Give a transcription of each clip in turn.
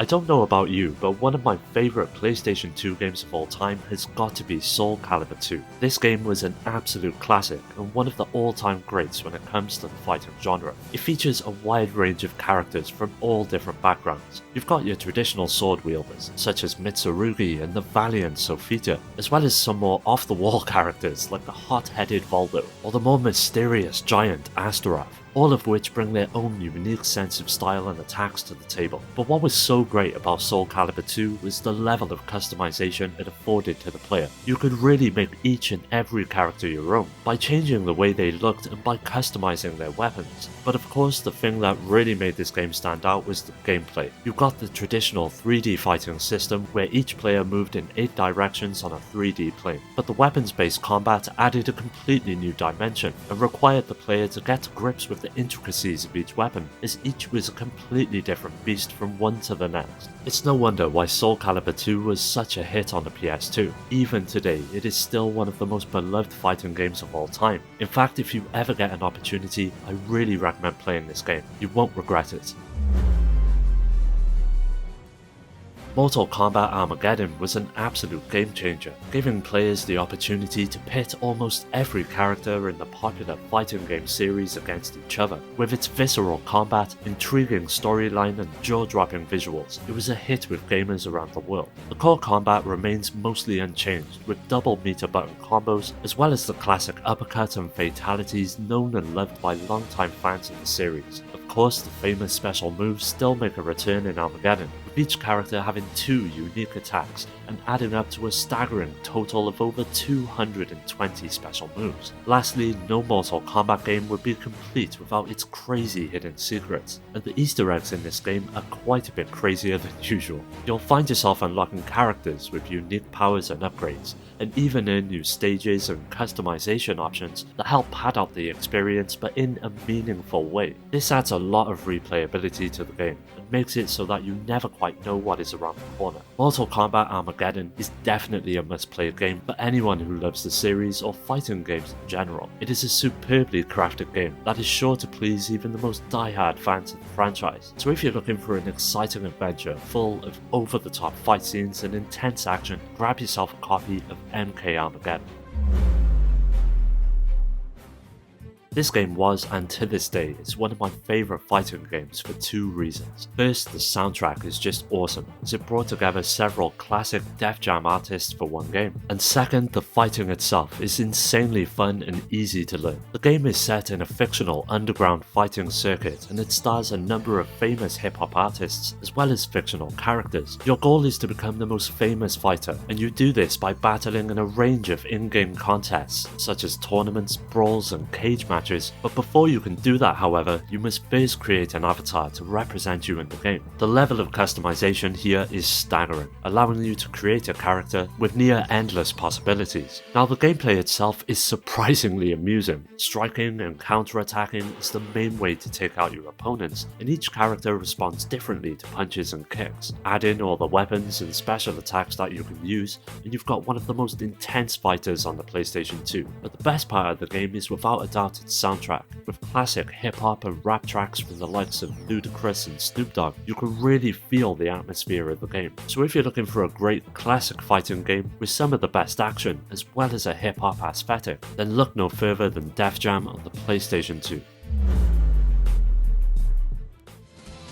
don't know about you, but one of my favourite PlayStation 2 games of all time has got to be Soul Calibur 2. This game was an absolute classic and one of the all-time greats when it comes to the fighting genre. It features a wide range of characters from all different backgrounds. You've got your traditional sword wielders, such as Mitsurugi and the valiant Sophia, as well as some more off-the-wall characters like the hot-headed Voldo or the more mysterious giant Astaroth, all of which bring their own unique sense of style and attacks to the table. But what was so great about Soul Calibur 2 was the level of customization it afforded to the player. You could really make each and every character your own, by changing the way they looked and by customizing their weapons. But of course, the thing that really made this game stand out was the gameplay. You got the traditional 3D fighting system where each player moved in 8 directions on a 3D plane, but the weapons-based combat added a completely new dimension and required the player to get to grips with the intricacies of each weapon, as each was a completely different beast from one to the next. It's no wonder why Soul Calibur 2 was such a hit on the PS2. Even today, it is still one of the most beloved fighting games of all time. In fact, if you ever get an opportunity, I really recommend playing this game. You won't regret it. Mortal Kombat Armageddon was an absolute game changer, giving players the opportunity to pit almost every character in the popular fighting game series against each other. With its visceral combat, intriguing storyline and jaw-dropping visuals, it was a hit with gamers around the world. The core combat remains mostly unchanged, with double meter button combos, as well as the classic uppercut and fatalities known and loved by longtime fans of the series. Of course, the famous special moves still make a return in Armageddon, with each character having 2 unique attacks and adding up to a staggering total of over 220 special moves. Lastly, no Mortal Kombat game would be complete without its crazy hidden secrets, and the Easter eggs in this game are quite a bit crazier than usual. You'll find yourself unlocking characters with unique powers and upgrades, and even earn new stages and customization options that help pad out the experience but in a meaningful way. This adds a lot of replayability to the game and makes it so that you never quite know what is around the corner. Mortal Kombat Armageddon is definitely a must-play game for anyone who loves the series or fighting games in general. It is a superbly crafted game that is sure to please even the most die-hard fans of the franchise. So if you're looking for an exciting adventure full of over-the-top fight scenes and intense action, grab yourself a copy of MK Armageddon. This game was, and to this day, is one of my favourite fighting games for 2 reasons. First, the soundtrack is just awesome, as it brought together several classic Def Jam artists for one game. And second, the fighting itself is insanely fun and easy to learn. The game is set in a fictional underground fighting circuit, and it stars a number of famous hip-hop artists, as well as fictional characters. Your goal is to become the most famous fighter, and you do this by battling in a range of in-game contests, such as tournaments, brawls, and cage matches. But before you can do that, however, you must first create an avatar to represent you in the game. The level of customization here is staggering, allowing you to create a character with near endless possibilities. Now, the gameplay itself is surprisingly amusing. Striking and counter-attacking is the main way to take out your opponents, and each character responds differently to punches and kicks. Add in all the weapons and special attacks that you can use, and you've got one of the most intense fighters on the PlayStation 2. But the best part of the game is without a doubt its soundtrack. With classic hip-hop and rap tracks from the likes of Ludacris and Snoop Dogg, you can really feel the atmosphere of the game. So if you're looking for a great classic fighting game with some of the best action as well as a hip-hop aesthetic, then look no further than Def Jam on the PlayStation 2.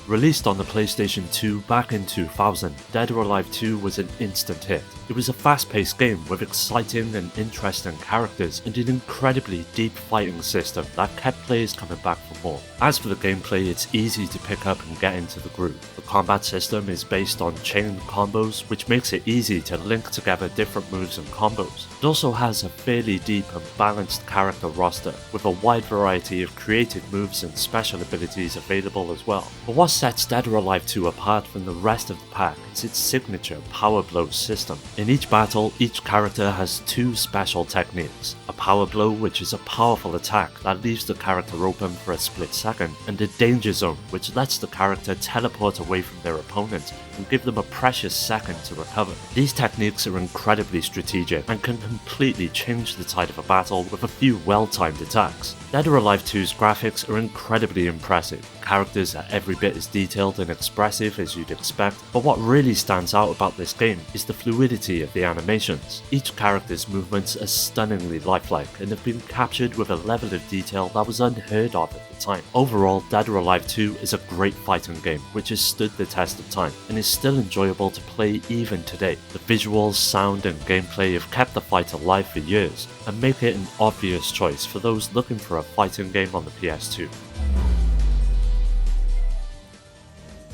Released on the PlayStation 2 back in 2000, Dead or Alive 2 was an instant hit. It was a fast-paced game with exciting and interesting characters and an incredibly deep fighting system that kept players coming back for more. As for the gameplay, it's easy to pick up and get into the groove. The combat system is based on chain combos, which makes it easy to link together different moves and combos. It also has a fairly deep and balanced character roster, with a wide variety of creative moves and special abilities available as well. But what sets Dead or Alive 2 apart from the rest of the pack is its signature Power Blow system. In each battle, each character has 2 special techniques: a Power Blow, which is a powerful attack that leaves the character open for a split second, and a Danger Zone, which lets the character teleport away from their opponent and give them a precious second to recover. These techniques are incredibly strategic and can completely change the tide of a battle with a few well-timed attacks. Dead or Alive 2's graphics are incredibly impressive. Characters are every bit as detailed and expressive as you'd expect, but what really stands out about this game is the fluidity of the animations. Each character's movements are stunningly lifelike and have been captured with a level of detail that was unheard of at the time. Overall, Dead or Alive 2 is a great fighting game which has stood the test of time and is still enjoyable to play even today. The visuals, sound and gameplay have kept the fight alive for years and make it an obvious choice for those looking for a fighting game on the PS2.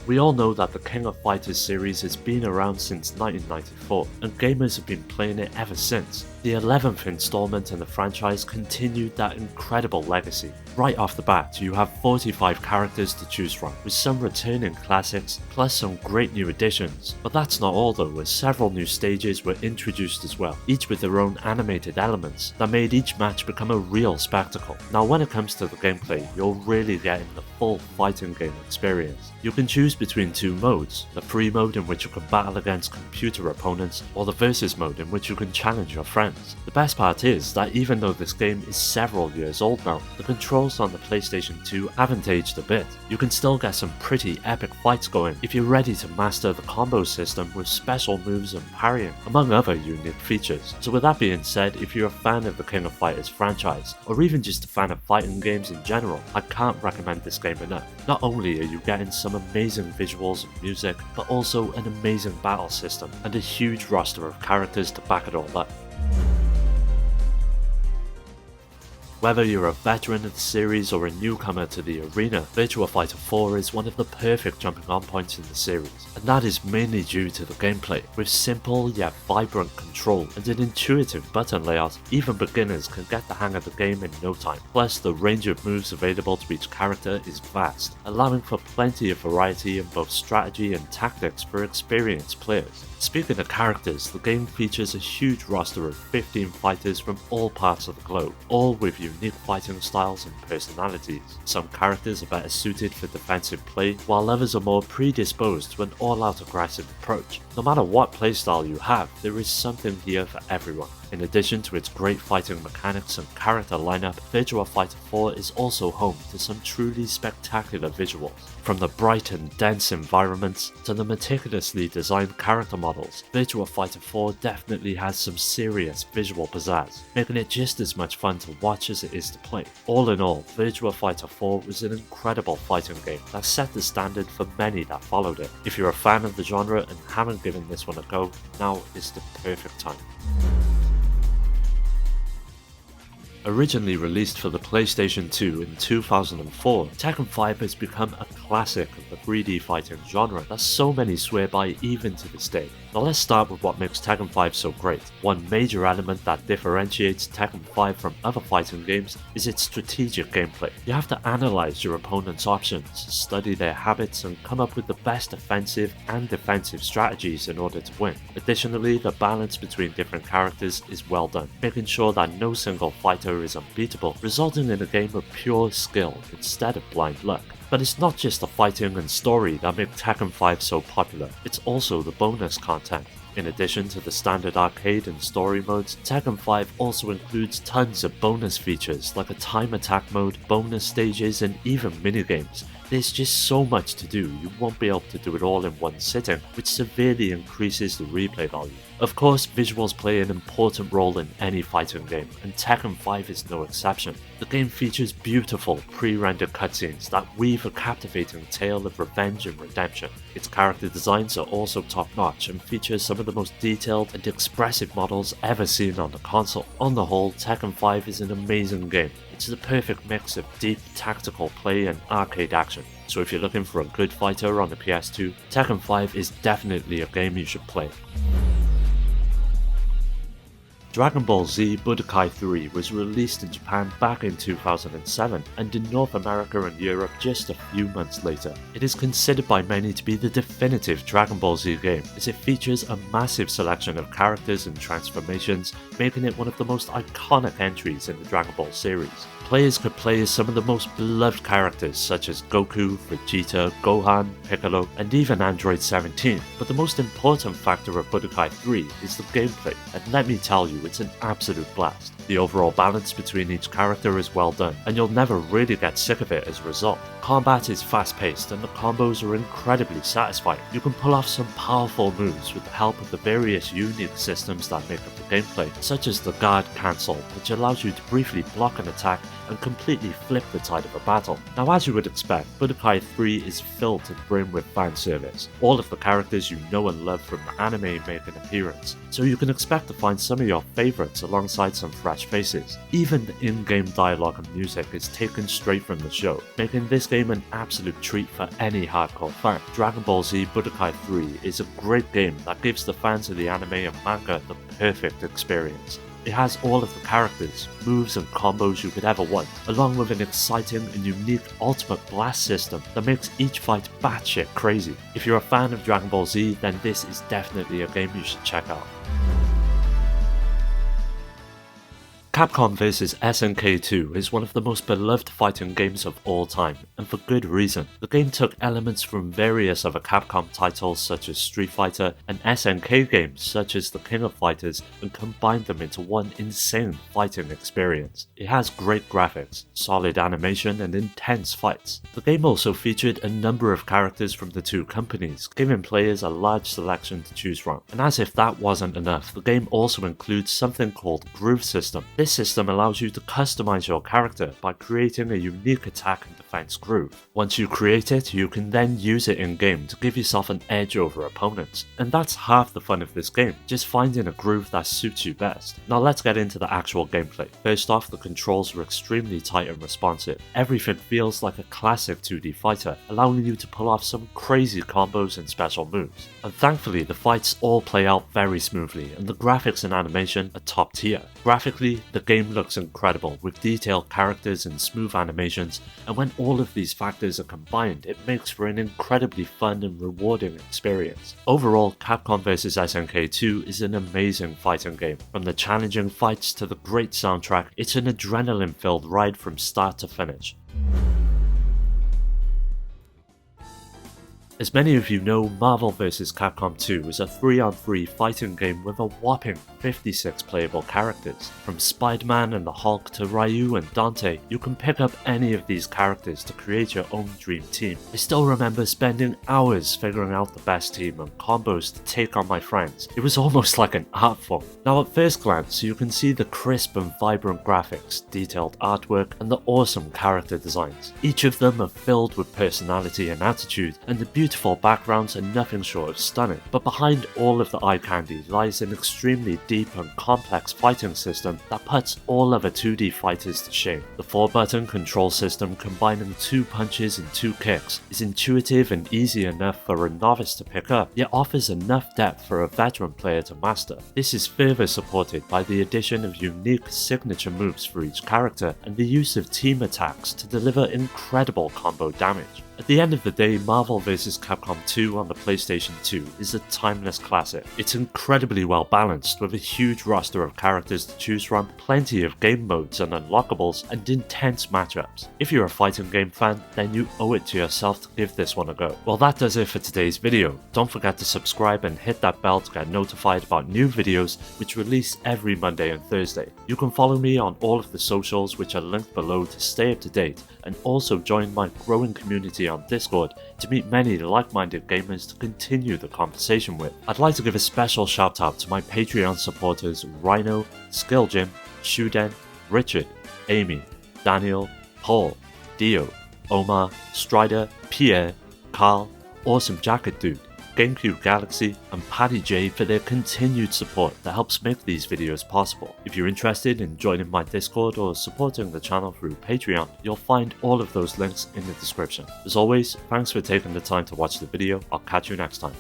We all know that the King of Fighters series has been around since 1994, and gamers have been playing it ever since. The 11th installment in the franchise continued that incredible legacy. Right off the bat, you have 45 characters to choose from, with some returning classics, plus some great new additions. But that's not all though, as several new stages were introduced as well, each with their own animated elements that made each match become a real spectacle. Now when it comes to the gameplay, you're really getting the full fighting game experience. You can choose between two modes, the free mode in which you can battle against computer opponents, or the versus mode in which you can challenge your friends. The best part is that even though this game is several years old now, the controls on the PlayStation 2 haven't aged a bit. You can still get some pretty epic fights going if you're ready to master the combo system with special moves and parrying, among other unique features. So with that being said, if you're a fan of the King of Fighters franchise, or even just a fan of fighting games in general, I can't recommend this game enough. Not only are you getting some amazing visuals and music, but also an amazing battle system and a huge roster of characters to back it all up. Whether you're a veteran of the series or a newcomer to the arena, Virtua Fighter 4 is one of the perfect jumping on points in the series, and that is mainly due to the gameplay. With simple yet vibrant control and an intuitive button layout, even beginners can get the hang of the game in no time. Plus, the range of moves available to each character is vast, allowing for plenty of variety in both strategy and tactics for experienced players. Speaking of characters, the game features a huge roster of 15 fighters from all parts of the globe, all with unique fighting styles and personalities. Some characters are better suited for defensive play, while others are more predisposed to an all-out aggressive approach. No matter what playstyle you have, there is something here for everyone. In addition to its great fighting mechanics and character lineup, Virtua Fighter 4 is also home to some truly spectacular visuals. From the bright and dense environments to the meticulously designed character models, Virtua Fighter 4 definitely has some serious visual pizzazz, making it just as much fun to watch as it is to play. All in all, Virtua Fighter 4 was an incredible fighting game that set the standard for many that followed it. If you're a fan of the genre and haven't given this one a go, now is the perfect time. Originally released for the PlayStation 2 in 2004, Tekken 5 has become a classic of the 3D fighting genre that so many swear by even to this day. Now let's start with what makes Tekken 5 so great. One major element that differentiates Tekken 5 from other fighting games is its strategic gameplay. You have to analyze your opponent's options, study their habits, and come up with the best offensive and defensive strategies in order to win. Additionally, the balance between different characters is well done, making sure that no single fighter is unbeatable, resulting in a game of pure skill instead of blind luck. But it's not just the fighting and story that make Tekken 5 so popular, it's also the bonus content. In addition to the standard arcade and story modes, Tekken 5 also includes tons of bonus features like a time attack mode, bonus stages, and even minigames. There's just so much to do, you won't be able to do it all in one sitting, which severely increases the replay value. Of course, visuals play an important role in any fighting game, and Tekken 5 is no exception. The game features beautiful, pre-rendered cutscenes that weave a captivating tale of revenge and redemption. Its character designs are also top-notch and feature some of the most detailed and expressive models ever seen on the console. On the whole, Tekken 5 is an amazing game. It's the perfect mix of deep tactical play and arcade action. So if you're looking for a good fighter on the PS2, Tekken 5 is definitely a game you should play. Dragon Ball Z Budokai 3 was released in Japan back in 2007 and in North America and Europe just a few months later. It is considered by many to be the definitive Dragon Ball Z game, as it features a massive selection of characters and transformations, making it one of the most iconic entries in the Dragon Ball series. players could play as some of the most beloved characters such as Goku, Vegeta, Gohan, Piccolo, and even Android 17, but the most important factor of Budokai 3 is the gameplay, and let me tell you, it's an absolute blast. The overall balance between each character is well done, and you'll never really get sick of it as a result. Combat is fast-paced and the combos are incredibly satisfying. You can pull off some powerful moves with the help of the various unique systems that make up the gameplay, such as the guard cancel, which allows you to briefly block an attack and completely flip the tide of a battle. Now, as you would expect, Budokai 3 is filled to the brim with fan service. All of the characters you know and love from the anime make an appearance, so you can expect to find some of your favourites alongside some fresh faces. Even the in-game dialogue and music is taken straight from the show, making this game an absolute treat for any hardcore fan. Dragon Ball Z Budokai 3 is a great game that gives the fans of the anime and manga the perfect experience. It has all of the characters, moves and combos you could ever want, along with an exciting and unique ultimate blast system that makes each fight batshit crazy. If you're a fan of Dragon Ball Z, then this is definitely a game you should check out. Capcom vs SNK 2 is one of the most beloved fighting games of all time, and for good reason. The game took elements from various other Capcom titles such as Street Fighter and SNK games such as The King of Fighters and combined them into one insane fighting experience. It has great graphics, solid animation and intense fights. The game also featured a number of characters from the two companies, giving players a large selection to choose from. And as if that wasn't enough, the game also includes something called Groove System. This system allows you to customize your character by creating a unique attack and defense groove. Once you create it, you can then use it in-game to give yourself an edge over opponents. And that's half the fun of this game, just finding a groove that suits you best. Now let's get into the actual gameplay. First off, the controls are extremely tight and responsive. Everything feels like a classic 2D fighter, allowing you to pull off some crazy combos and special moves. And thankfully, the fights all play out very smoothly, and the graphics and animation are top tier. Graphically, the game looks incredible, with detailed characters and smooth animations, and when all of these factors are combined, it makes for an incredibly fun and rewarding experience. Overall, Capcom vs SNK 2 is an amazing fighting game. From the challenging fights to the great soundtrack, it's an adrenaline-filled ride from start to finish. As many of you know, Marvel vs Capcom 2 is a 3-on-3 fighting game with a whopping 56 playable characters. From Spider-Man and the Hulk to Ryu and Dante, you can pick up any of these characters to create your own dream team. I still remember spending hours figuring out the best team and combos to take on my friends. It was almost like an art form. Now at first glance, you can see the crisp and vibrant graphics, detailed artwork, and the awesome character designs. Each of them are filled with personality and attitude, and the beautiful backgrounds are nothing short of stunning. But behind all of the eye candy lies an extremely deep and complex fighting system that puts all other 2D fighters to shame. The 4-button control system combining 2 punches and 2 kicks is intuitive and easy enough for a novice to pick up, yet offers enough depth for a veteran player to master. This is further supported by the addition of unique signature moves for each character and the use of team attacks to deliver incredible combo damage. At the end of the day, Marvel vs Capcom 2 on the PlayStation 2 is a timeless classic. It's incredibly well balanced with a huge roster of characters to choose from, plenty of game modes and unlockables, and intense matchups. If you're a fighting game fan, then you owe it to yourself to give this one a go. Well, that does it for today's video. Don't forget to subscribe and hit that bell to get notified about new videos which release every Monday and Thursday. You can follow me on all of the socials which are linked below to stay up to date, and also join my growing community on Discord to meet many like-minded gamers to continue the conversation with. I'd like to give a special shout out to my Patreon supporters Rhino, Skilljim, Shuden, Richard, Amy, Daniel, Paul, Dio, Omar, Strider, Pierre, Carl, Awesome Jacket Dude, GameCube Galaxy, and Paddy J for their continued support that helps make these videos possible. If you're interested in joining my Discord or supporting the channel through Patreon, you'll find all of those links in the description. As always, thanks for taking the time to watch the video. I'll catch you next time.